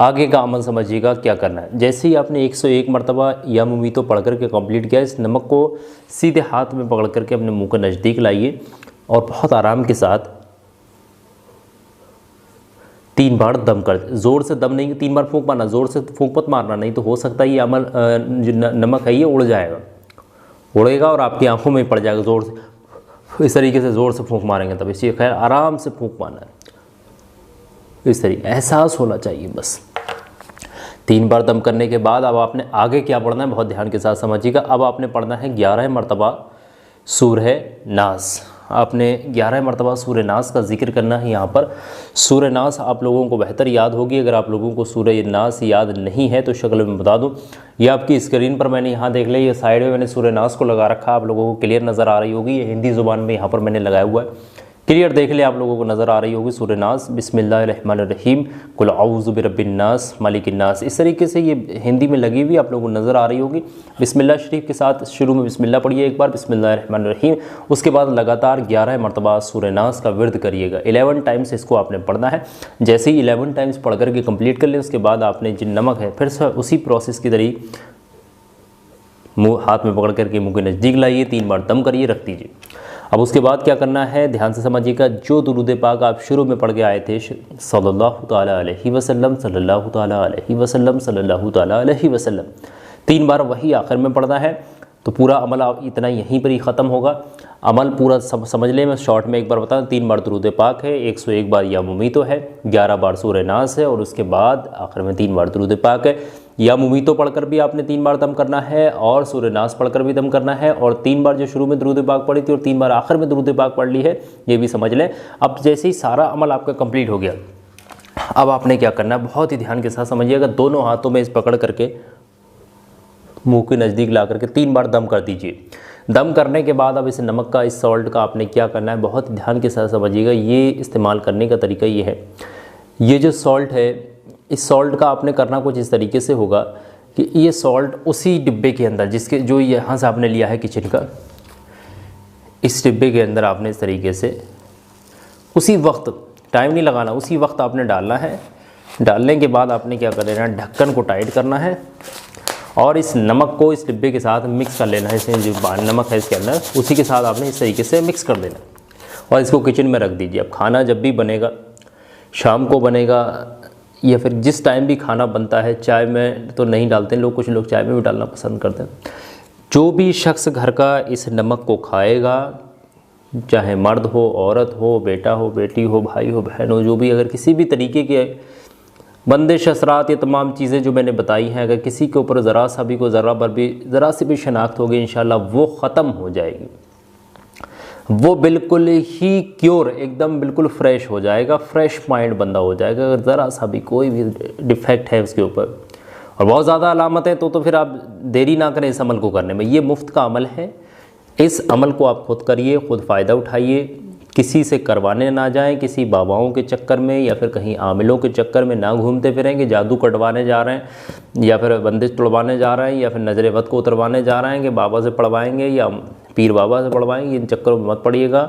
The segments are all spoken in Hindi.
आगे का अमल समझिएगा क्या करना है। जैसे ही आपने 101 मरतबा या मुमीतो पढ़ करके कंप्लीट किया, इस नमक को सीधे हाथ में पकड़ करके अपने मुंह के नज़दीक लाइए और बहुत आराम के साथ 3 बार दम कर, ज़ोर से दम नहीं, 3 बार फूंक मारना, ज़ोर से फूंक मत मारना, नहीं तो हो सकता है ये अमल जो नमक है ये उड़ जाएगा, उड़ेगा और आपकी आंखों में पड़ जाएगा। ज़ोर से इस तरीके से ज़ोर से फूंक मारेंगे तब इसलिए खैर आराम से फूंक मारना है, इस तरीके एहसास होना चाहिए बस। 3 बार दम करने के बाद अब आपने आगे क्या पढ़ना है बहुत ध्यान के साथ समझिएगा। अब आपने पढ़ना है 11 मरतबा सूरह नास। आपने 11 मरतबा सूरह नास का जिक्र करना है। यहाँ पर सूरह नास आप लोगों को बेहतर याद होगी। अगर आप लोगों को सूरह नास याद नहीं है तो शक्ल में बता दूँ, ये आपकी स्क्रीन पर मैंने यहाँ देख लिया, ये साइड में मैंने सूरह नास को लगा रखा, आप लोगों को क्लियर नज़र आ रही होगी। ये हिंदी ज़ुबान में यहाँ पर मैंने लगाया हुआ है, क्लियर देख ले, आप लोगों को नज़र आ रही होगी सूरह नास। बिस्मिल्लाहिर्रहमानिर्रहीम, कुल औज़ु बिरब्बिन्नास मालिकिन्नास, इस तरीके से ये हिंदी में लगी हुई आप लोगों को नज़र आ रही होगी। बिस्मिल्लाह शरीफ के साथ शुरू में बिस्मिल्लाह पढ़िए एक बार, बिस्मिल्लाहिर्रहमानिर्रहीम, उसके बाद लगातार 11 मरतबा सूरह नास का विर्द करिएगा। 11 टाइम्स इसको आपने पढ़ना है। जैसे ही 11 टाइम्स पढ़ करके कंप्लीट कर लें, उसके बाद आपने जिन नमक है फिर से उसी प्रोसेस की तरीके मुँह हाथ में पकड़ करके मुँह के नज़दीक लाइए, 3 बार दम करिए, रख दीजिए। अब उसके बाद क्या करना है ध्यान से समझिएगा। जो दुरूद पाक आप शुरू में पढ़ के आए थे सल्लल्लाहु ताला अलैहि वसल्लम, सल्लल्लाहु ताला अलैहि वसल्लम, सल्लल्लाहु ताला अलैहि वसल्लम, 3 बार वही आखिर में पढ़ना है। तो पूरा अमल आप इतना यहीं पर ही ख़त्म होगा। अमल पूरा समझ लें, मैं शॉर्ट में एक बार बता दूं, 3 बार दुरूद पाक है, 101 बार या मुमीतो है, 11 बार सूरह नास है और उसके बाद आखिर में 3 बार दुरूद पाक है। या मुमीतो पढ़कर भी आपने 3 बार दम करना है और सूरह नास पढ़कर भी दम करना है, और 3 बार जो शुरू में दुरूद पाक पढ़ी थी और 3 बार आखिर में दुरूद पाक पढ़ ली है, ये भी समझ लें। अब जैसे ही सारा अमल आपका कंप्लीट हो गया, अब आपने क्या करना है बहुत ही ध्यान के साथ समझिएगा। दोनों हाथों में इस पकड़ करके मुंह के नज़दीक ला करके 3 बार दम कर दीजिए। दम करने के बाद अब इस नमक का, इस सॉल्ट का आपने क्या करना है बहुत ध्यान के साथ समझिएगा। ये इस्तेमाल करने का तरीका ये है, ये जो सॉल्ट है, इस सॉल्ट का आपने करना कुछ इस तरीके से होगा कि ये सॉल्ट उसी डिब्बे के अंदर, जिसके जो यहाँ से आपने लिया है किचन का, इस डिब्बे के अंदर आपने इस तरीके से उसी वक्त, टाइम नहीं लगाना, उसी वक्त आपने डालना है। डालने के बाद आपने क्या कर लेना है, ढक्कन को टाइट करना है और इस नमक को इस डिब्बे के साथ मिक्स कर लेना है। इसमें जो नमक है इसके अंदर, उसी के साथ आपने इस तरीके से मिक्स कर देना और इसको किचन में रख दीजिए। अब खाना जब भी बनेगा, शाम को बनेगा या फिर जिस टाइम भी खाना बनता है, चाय में तो नहीं डालते लोग, कुछ लोग चाय में भी डालना पसंद करते हैं। जो भी शख्स घर का इस नमक को खाएगा, चाहे मर्द हो, औरत हो, बेटा हो, बेटी हो, भाई हो, बहन हो, जो भी अगर किसी भी तरीके के बंदिश असरात, ये तमाम चीज़ें जो मैंने बताई हैं, अगर किसी के ऊपर ज़रा सा भी कोई ज़रा सी भी शनाख्त होगी, इंशाल्लाह वो ख़त्म हो जाएगी। वो बिल्कुल ही क्योर, एकदम बिल्कुल फ्रेश हो जाएगा, फ्रेश माइंड बंदा हो जाएगा। अगर ज़रा सा भी कोई भी डिफेक्ट है उसके ऊपर और बहुत ज़्यादा अलामत है तो फिर आप देरी ना करें इस अमल को करने में। ये मुफ्त का अमल है, इस अमल को आप खुद करिए, खुद फ़ायदा उठाइए, किसी से करवाने ना जाएं, किसी बाबाओं के चक्कर में या फिर कहीं आमिलों के चक्कर में ना घूमते फिरेंगे, जादू कटवाने जा रहे हैं या फिर बंदिश तोड़वाने जा रहे हैं या फिर नजर वद को उतरवाने जा रहे हैं कि बाबा से पढ़वाएंगे या पीर बाबा से पढ़वाएंगे, इन चक्करों में मत पड़िएगा।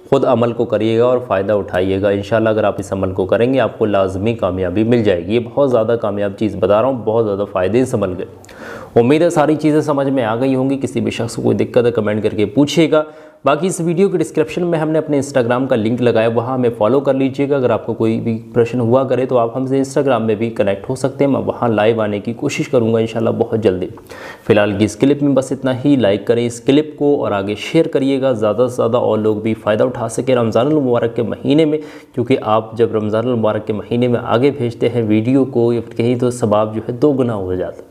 खुद अमल को करिएगा और फ़ायदा उठाइएगा। इंशाल्लाह अगर आप इस अमल को करेंगे आपको लाजमी कामयाबी मिल जाएगी। ये बहुत ज़्यादा कामयाब चीज़ बता रहा हूँ, बहुत ज़्यादा फ़ायदे इस अमल के। उम्मीद है सारी चीज़ें समझ में आ गई होंगी। किसी भी शख्स को कोई दिक्कत है कमेंट करके पूछिएगा। बाकी इस वीडियो के डिस्क्रिप्शन में हमने अपने इंस्टाग्राम का लिंक लगाया, वहाँ हमें फॉलो कर लीजिएगा। अगर आपको कोई भी प्रश्न हुआ करे तो आप हमसे इंस्टाग्राम में भी कनेक्ट हो सकते हैं। मैं वहाँ लाइव आने की कोशिश करूँगा इंशाल्लाह बहुत जल्दी। फ़िलहाल की इस क्लिप में बस इतना ही। लाइक करें इस क्लिप को और आगे शेयर करिएगा, ज़्यादा से ज़्यादा और लोग भी फ़ायदा उठा सकें रमज़ानुल मुबारक के महीने में, क्योंकि आप जब रमज़ानुल मुबारक के महीने में आगे भेजते हैं वीडियो को या फिर कहीं तो सवाब जो है 2 गुना हो जाता है।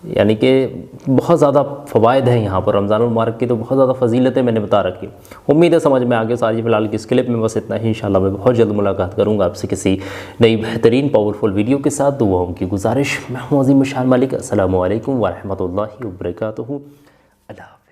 यानी कि बहुत ज़्यादा फ़वाइद हैं यहाँ पर रमज़ानुल मुबारक की, तो बहुत ज़्यादा फजीलतें मैंने बता रखी। उम्मीद है समझ में आगे सारी। फ़िलहाल की इस क्लिप में बस इतना ही। इंशाल्लाह मैं बहुत जल्द मुलाकात करूँगा आपसे किसी नई बेहतरीन पावरफुल वीडियो के साथ। दुआओं की गुजारिश। मैं हूँ अज़ीम उशान मलिक। अस्सलामु अलैकुम व रहमतुल्लाहि व बरकातुहू। अल्लाह।